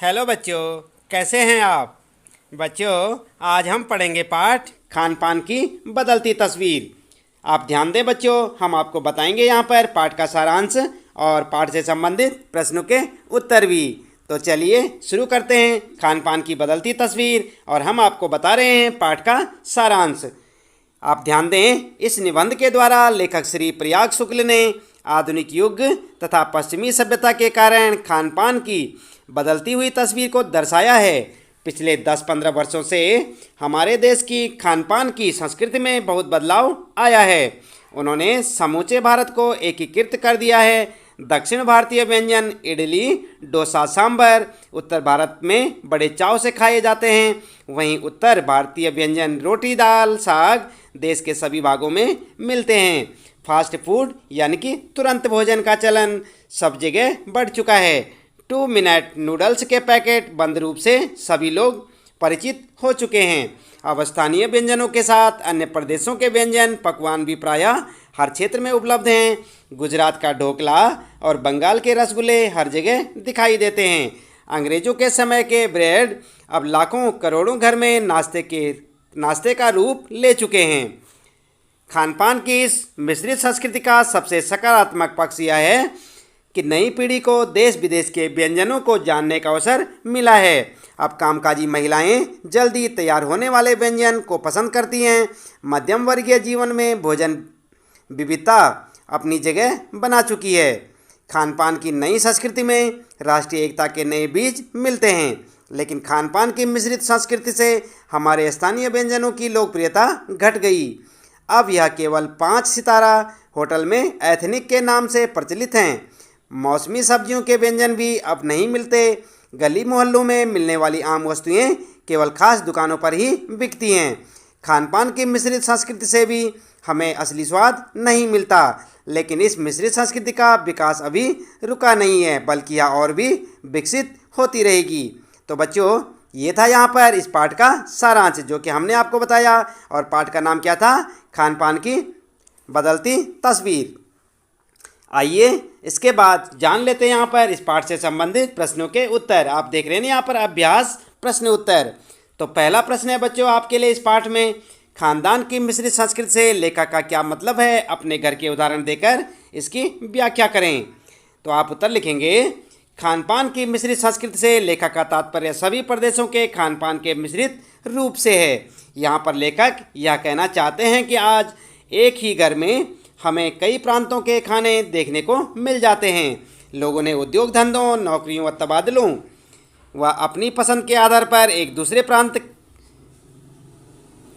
Hello बच्चों, कैसे हैं आप? बच्चों, आज हम पढ़ेंगे पाठ खान पान की बदलती तस्वीर। आप ध्यान दें बच्चों, हम आपको बताएंगे यहाँ पर पाठ का सारांश और पाठ से संबंधित प्रश्नों के उत्तर भी। तो चलिए शुरू करते हैं खान पान की बदलती तस्वीर और हम आपको बता रहे हैं पाठ का सारांश। आप ध्यान दें, इस निबंध के द्वारा लेखक श्री प्रयाग शुक्ल ने आधुनिक युग तथा पश्चिमी सभ्यता के कारण खान पान की बदलती हुई तस्वीर को दर्शाया है। पिछले 10-15 वर्षों से हमारे देश की खान पान की संस्कृति में बहुत बदलाव आया है। उन्होंने समूचे भारत को एकीकृत कर दिया है। दक्षिण भारतीय व्यंजन इडली, डोसा, सांभर उत्तर भारत में बड़े चाव से खाए जाते हैं। वहीं उत्तर भारतीय व्यंजन रोटी, दाल, साग देश के सभी भागों में मिलते हैं। फास्ट फूड यानी कि तुरंत भोजन का चलन सब जगह बढ़ चुका है। 2 मिनट नूडल्स के पैकेट बंद रूप से सभी लोग परिचित हो चुके हैं। अब स्थानीय व्यंजनों के साथ अन्य प्रदेशों के व्यंजन पकवान भी प्रायः हर क्षेत्र में उपलब्ध हैं। गुजरात का ढोकला और बंगाल के रसगुल्ले हर जगह दिखाई देते हैं। अंग्रेजों के समय के ब्रेड अब लाखों करोड़ों घर में नाश्ते का रूप ले चुके हैं। खान पान की इस मिश्रित संस्कृति का सबसे सकारात्मक पक्ष यह है कि नई पीढ़ी को देश विदेश के व्यंजनों को जानने का अवसर मिला है। अब कामकाजी महिलाएं जल्दी तैयार होने वाले व्यंजन को पसंद करती हैं। मध्यम वर्गीय जीवन में भोजन विविधता अपनी जगह बना चुकी है। खान पान की नई संस्कृति में राष्ट्रीय एकता के नए बीज मिलते हैं, लेकिन खान पान की मिश्रित संस्कृति से हमारे स्थानीय व्यंजनों की लोकप्रियता घट गई। अब यह केवल 5 सितारा होटल में एथनिक के नाम से प्रचलित हैं। मौसमी सब्जियों के व्यंजन भी अब नहीं मिलते। गली मोहल्लों में मिलने वाली आम वस्तुएं केवल खास दुकानों पर ही बिकती हैं। खान पान की मिश्रित संस्कृति से भी हमें असली स्वाद नहीं मिलता, लेकिन इस मिश्रित संस्कृति का विकास अभी रुका नहीं है, बल्कि यह और भी विकसित होती रहेगी। तो बच्चों, ये था यहाँ पर इस पाठ का सारांश जो कि हमने आपको बताया, और पाठ का नाम क्या था? खान पान की बदलती तस्वीर। आइए इसके बाद जान लेते हैं यहाँ पर इस पाठ से संबंधित प्रश्नों के उत्तर। आप देख रहे हैं यहाँ पर अभ्यास प्रश्न उत्तर। तो पहला प्रश्न है बच्चों आपके लिए इस पाठ में, खानदान की मिश्रित संस्कृति से लेखक का क्या मतलब है? अपने घर के उदाहरण देकर इसकी व्याख्या करें। तो आप उत्तर लिखेंगे, खान पान की मिश्रित संस्कृति से लेखक का तात्पर्य सभी प्रदेशों के खान पान के मिश्रित रूप से है। यहाँ पर लेखक यह कहना चाहते हैं कि आज एक ही घर में हमें कई प्रांतों के खाने देखने को मिल जाते हैं। लोगों ने उद्योग धंधों, नौकरियों व तबादलों व अपनी पसंद के आधार पर एक दूसरे प्रांत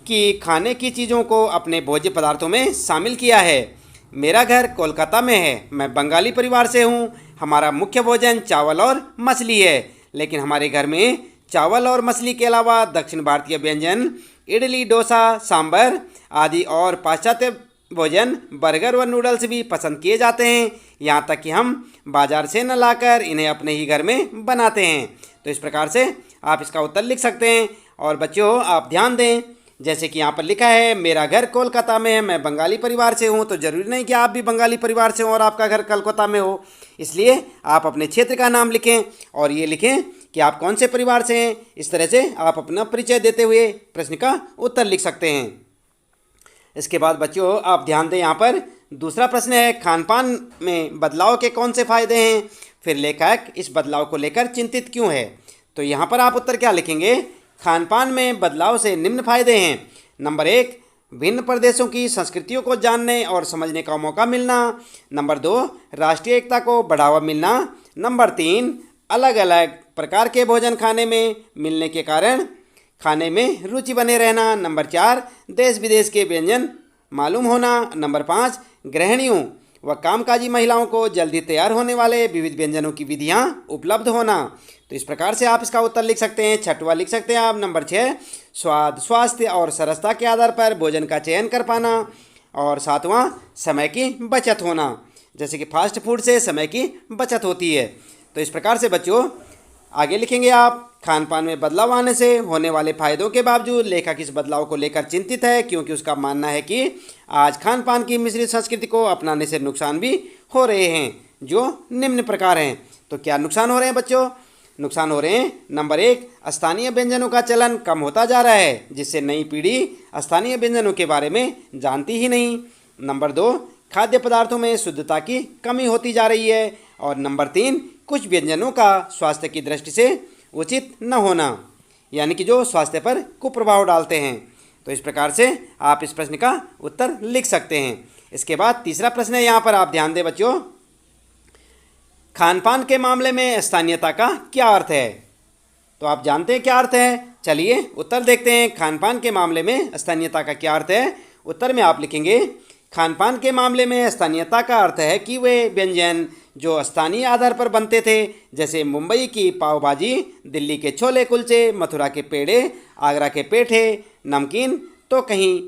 की खाने की चीज़ों को अपने भोज्य पदार्थों में शामिल किया है। मेरा घर कोलकाता में है। मैं बंगाली परिवार से हूँ। हमारा मुख्य भोजन चावल और मछली है, लेकिन हमारे घर में चावल और मछली के अलावा दक्षिण भारतीय व्यंजन इडली, डोसा, सांभर आदि और पाश्चात्य भोजन बर्गर व नूडल्स भी पसंद किए जाते हैं। यहाँ तक कि हम बाज़ार से न लाकर इन्हें अपने ही घर में बनाते हैं। तो इस प्रकार से आप इसका उत्तर लिख सकते हैं। और बच्चों आप ध्यान दें, जैसे कि यहाँ पर लिखा है मेरा घर कोलकाता में है, मैं बंगाली परिवार से हूँ, तो ज़रूरी नहीं कि आप भी बंगाली परिवार से हो और आपका घर कोलकाता में हो। इसलिए आप अपने क्षेत्र का नाम लिखें और ये लिखें कि आप कौन से परिवार से हैं। इस तरह से आप अपना परिचय देते हुए प्रश्न का उत्तर लिख सकते हैं। इसके बाद बच्चों आप ध्यान दें, यहाँ पर दूसरा प्रश्न है, खान पान में बदलाव के कौन से फ़ायदे हैं? फिर लेखक इस बदलाव को लेकर चिंतित क्यों है? तो यहाँ पर आप उत्तर क्या लिखेंगे? खान पान में बदलाव से निम्न फायदे हैं। नंबर 1, भिन्न प्रदेशों की संस्कृतियों को जानने और समझने का मौका मिलना। नंबर 2, राष्ट्रीय एकता को बढ़ावा मिलना। नंबर 3, अलग अलग प्रकार के भोजन खाने में मिलने के कारण खाने में रुचि बने रहना। नंबर 4, देश विदेश के व्यंजन मालूम होना। नंबर 5, गृहिणियों व कामकाजी महिलाओं को जल्दी तैयार होने वाले विविध व्यंजनों की विधियां उपलब्ध होना। तो इस प्रकार से आप इसका उत्तर लिख सकते हैं। छठवां लिख सकते हैं आप नंबर 6, स्वाद, स्वास्थ्य और सरसता के आधार पर भोजन का चयन कर पाना। और 7वां, समय की बचत होना, जैसे कि फास्ट फूड से समय की बचत होती है। तो इस प्रकार से बच्चों आगे लिखेंगे आप, खान पान में बदलाव आने से होने वाले फायदों के बावजूद लेखक इस बदलाव को लेकर चिंतित है, क्योंकि उसका मानना है कि आज खान पान की मिश्रित संस्कृति को अपनाने से नुकसान भी हो रहे हैं, जो निम्न प्रकार हैं। तो क्या नुकसान हो रहे हैं बच्चों? नुकसान हो रहे हैं। नंबर 1, स्थानीय व्यंजनों का चलन कम होता जा रहा है, जिससे नई पीढ़ी स्थानीय व्यंजनों के बारे में जानती ही नहीं। नंबर 2, खाद्य पदार्थों में शुद्धता की कमी होती जा रही है। और नंबर 3, कुछ व्यंजनों का स्वास्थ्य की दृष्टि से उचित न होना, यानी कि जो स्वास्थ्य पर कुप्रभाव डालते हैं। तो इस प्रकार से आप इस प्रश्न का उत्तर लिख सकते हैं। इसके बाद तीसरा प्रश्न है, यहाँ पर आप ध्यान दें बच्चों, खान पान के मामले में स्थानीयता का क्या अर्थ है? तो आप जानते हैं क्या अर्थ है? चलिए उत्तर देखते हैं। खान पान के मामले में स्थानीयता का क्या अर्थ है? उत्तर में आप लिखेंगे, खान पान के मामले में स्थानीयता का अर्थ है कि वे व्यंजन जो स्थानीय आधार पर बनते थे, जैसे मुंबई की पाव भाजी, दिल्ली के छोले कुलचे, मथुरा के पेड़े, आगरा के पेठे, नमकीन, तो कहीं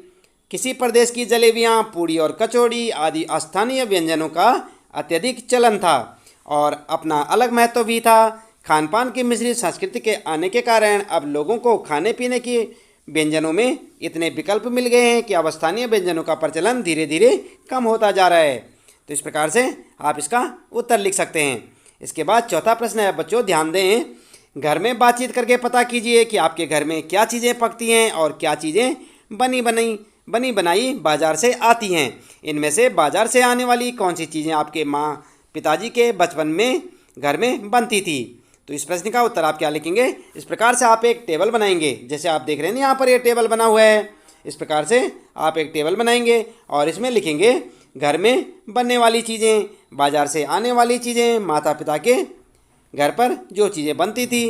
किसी प्रदेश की जलेबियाँ, पूड़ी और कचौड़ी आदि स्थानीय व्यंजनों का अत्यधिक चलन था और अपना अलग महत्व भी था। खान पान की मिश्रित संस्कृति के आने के कारण अब लोगों को खाने पीने की व्यंजनों में इतने विकल्प मिल गए हैं कि अब स्थानीय व्यंजनों का प्रचलन धीरे धीरे कम होता जा रहा है। तो इस प्रकार से आप इसका उत्तर लिख सकते हैं। इसके बाद चौथा प्रश्न है बच्चों, ध्यान दें, घर में बातचीत करके पता कीजिए कि आपके घर में क्या चीज़ें पकती हैं और क्या चीज़ें बनी बनाई बाजार से आती हैं। इनमें से बाजार से आने वाली कौन सी चीज़ें आपके माँ पिताजी के बचपन में घर में बनती थी? तो इस प्रश्न का उत्तर आप क्या लिखेंगे? इस प्रकार से आप एक टेबल बनाएंगे, जैसे आप देख रहे हैं यहाँ पर ये टेबल बना हुआ है। इस प्रकार से आप एक टेबल बनाएंगे और इसमें लिखेंगे घर में बनने वाली चीज़ें, बाजार से आने वाली चीज़ें, माता पिता के घर पर जो चीज़ें बनती थी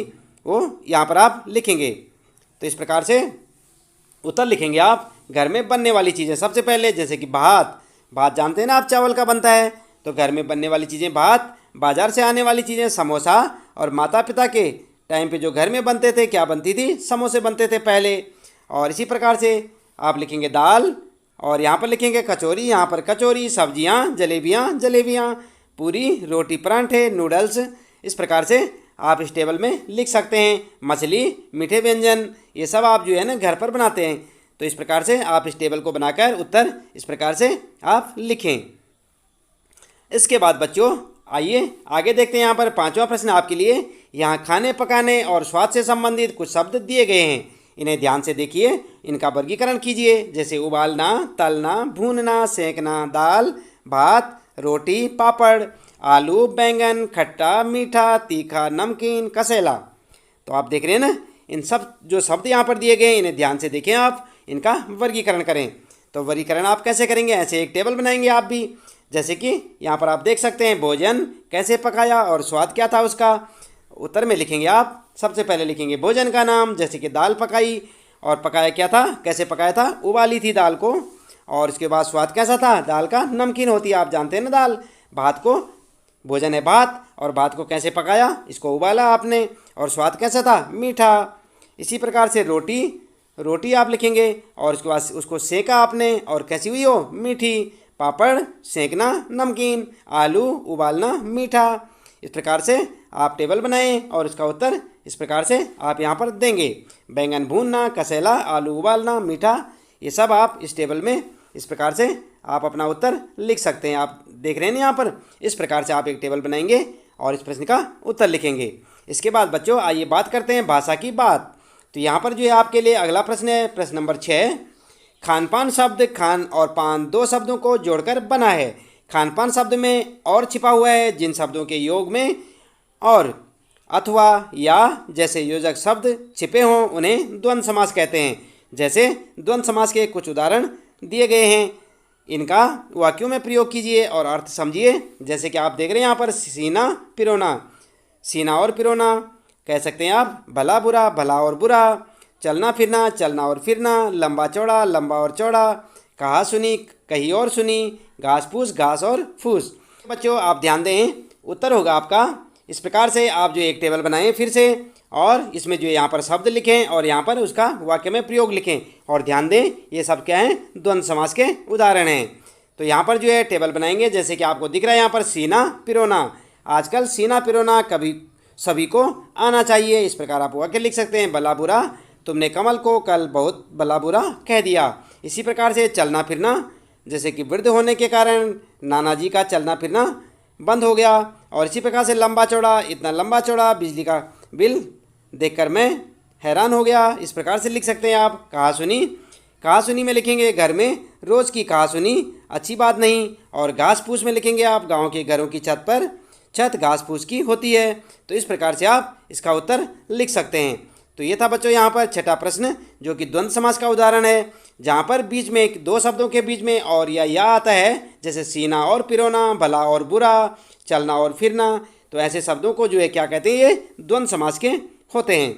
वो यहाँ पर आप लिखेंगे। तो इस प्रकार से उत्तर लिखेंगे आप घर में बनने वाली चीज़ें। सबसे पहले जैसे कि भात जानते हैं ना आप, चावल का बनता है। तो घर में बनने वाली चीज़ें भात, बाजार से आने वाली चीज़ें समोसा, और माता पिता के टाइम पे जो घर में बनते थे क्या बनती थी? समोसे बनते थे पहले। और इसी प्रकार से आप लिखेंगे दाल, और यहाँ पर लिखेंगे कचौरी, यहाँ पर कचौरी, सब्जियाँ, जलेबियाँ, पूरी, रोटी, परांठे, नूडल्स। इस प्रकार से आप इस टेबल में लिख सकते हैं। मछली, मीठे व्यंजन, ये सब आप जो है ना घर पर बनाते हैं। तो इस प्रकार से आप इस टेबल को बनाकर उत्तर इस प्रकार से आप लिखें। इसके बाद बच्चों आइए आगे देखते हैं। यहाँ पर पांचवा प्रश्न आपके लिए, यहाँ खाने पकाने और स्वाद से संबंधित कुछ शब्द दिए गए हैं, इन्हें ध्यान से देखिए, इनका वर्गीकरण कीजिए। जैसे उबालना, तलना, भूनना, सेंकना, दाल, भात, रोटी, पापड़, आलू, बैंगन, खट्टा, मीठा, तीखा, नमकीन, कसेला। तो आप देख रहे हैं ना, इन सब जो शब्द यहाँ पर दिए गए इन्हें ध्यान से देखें, आप इनका वर्गीकरण करें। तो वर्गीकरण आप कैसे करेंगे? ऐसे एक टेबल बनाएंगे आप भी, जैसे कि यहाँ पर आप देख सकते हैं, भोजन कैसे पकाया और स्वाद क्या था उसका। उत्तर में लिखेंगे आप, सबसे पहले लिखेंगे भोजन का नाम, जैसे कि दाल पकाई, और पकाया क्या था, कैसे पकाया था? उबाली थी दाल को। और उसके बाद स्वाद कैसा था? दाल का नमकीन होती है, आप जानते हैं ना दाल। भात को, भोजन है भात, और भात को कैसे पकाया? इसको उबाला आपने, और स्वाद कैसा था? मीठा। इसी प्रकार से रोटी आप लिखेंगे, और उसके बाद उसको सेका आपने, और कैसी हुई हो? मीठी। पापड़, सेंकना, नमकीन। आलू, उबालना, मीठा। इस प्रकार से आप टेबल बनाएं और इसका उत्तर इस प्रकार से आप यहाँ पर देंगे। बैंगन भूनना, कसेला, आलू उबालना, मीठा, ये सब आप इस टेबल में इस प्रकार से आप अपना उत्तर लिख सकते हैं। आप देख रहे हैं यहाँ पर, इस प्रकार से आप एक टेबल बनाएंगे और इस प्रश्न का उत्तर लिखेंगे। इसके बाद बच्चों आइए बात करते हैं भाषा की बात। तो यहाँ पर जो है आपके लिए अगला प्रश्न है, प्रश्न नंबर 6। खान पान शब्द खान और पान दो शब्दों को जोड़कर बना है। खान पान शब्द में और छिपा हुआ है, जिन शब्दों के योग में और अथवा या जैसे योजक शब्द छिपे हों उन्हें द्वंद्व समास कहते हैं। जैसे द्वंद्व समास के कुछ उदाहरण दिए गए हैं, इनका वाक्यों में प्रयोग कीजिए और अर्थ समझिए। जैसे कि आप देख रहे हैं यहाँ पर, सीना पिरोना, सीना और पिरोना कह सकते हैं आप, भला बुरा, भला और बुरा, चलना फिरना, चलना और फिरना, लंबा चौड़ा, लंबा और चौड़ा, कहा सुनी, कही और सुनी, घास फूस, घास और फूस। बच्चों आप ध्यान दें, उत्तर होगा आपका इस प्रकार से। आप जो एक टेबल बनाएं फिर से, और इसमें जो यहाँ पर शब्द लिखें और यहाँ पर उसका वाक्य में प्रयोग लिखें, और ध्यान दें ये सब क्या हैं? द्वंद्व समास के उदाहरण हैं। तो यहाँ पर जो है टेबल बनाएंगे, जैसे कि आपको दिख रहा है यहाँ पर, सीना पिरोना। आजकल सीना पिरोना कभी सभी को आना चाहिए, इस प्रकार आप वाक्य लिख सकते हैं। भला बुरा, तुमने कमल को कल बहुत भला बुरा कह दिया। इसी प्रकार से चलना फिरना, जैसे कि वृद्ध होने के कारण नाना जी का चलना फिरना बंद हो गया। और इसी प्रकार से लंबा चौड़ा, इतना लंबा चौड़ा बिजली का बिल देखकर मैं हैरान हो गया। इस प्रकार से लिख सकते हैं आप। कहा सुनी में लिखेंगे घर में रोज़ की कहा सुनी अच्छी बात नहीं। और घास फूस में लिखेंगे आप गांव के घरों की छत घास फूस की होती है। तो इस प्रकार से आप इसका उत्तर लिख सकते हैं। तो ये था बच्चों यहाँ पर छठा प्रश्न, जो कि द्वंद्व समास का उदाहरण है, जहाँ पर बीच में एक दो शब्दों के बीच में और या आता है, जैसे सीना और पिरोना, भला और बुरा, चलना और फिरना। तो ऐसे शब्दों को जो है क्या कहते हैं, ये द्वंद्व समास के होते हैं।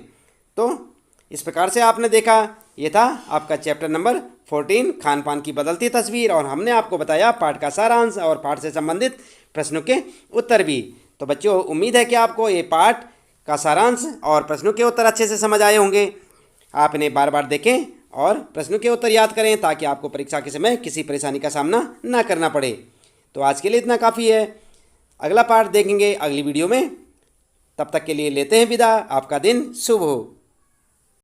तो इस प्रकार से आपने देखा, ये था आपका चैप्टर नंबर 14 खान पान की बदलती तस्वीर, और हमने आपको बताया पाठ का सारांश और पाठ से संबंधित प्रश्नों के उत्तर भी। तो बच्चों उम्मीद है कि आपको ये पाठ का सारांश और प्रश्नों के उत्तर अच्छे से समझ आए होंगे। आप इन्हें बार बार देखें और प्रश्नों के उत्तर याद करें, ताकि आपको परीक्षा के समय किसी परेशानी का सामना ना करना पड़े। तो आज के लिए इतना काफ़ी है। अगला पाठ देखेंगे अगली वीडियो में। तब तक के लिए लेते हैं विदा। आपका दिन शुभ हो।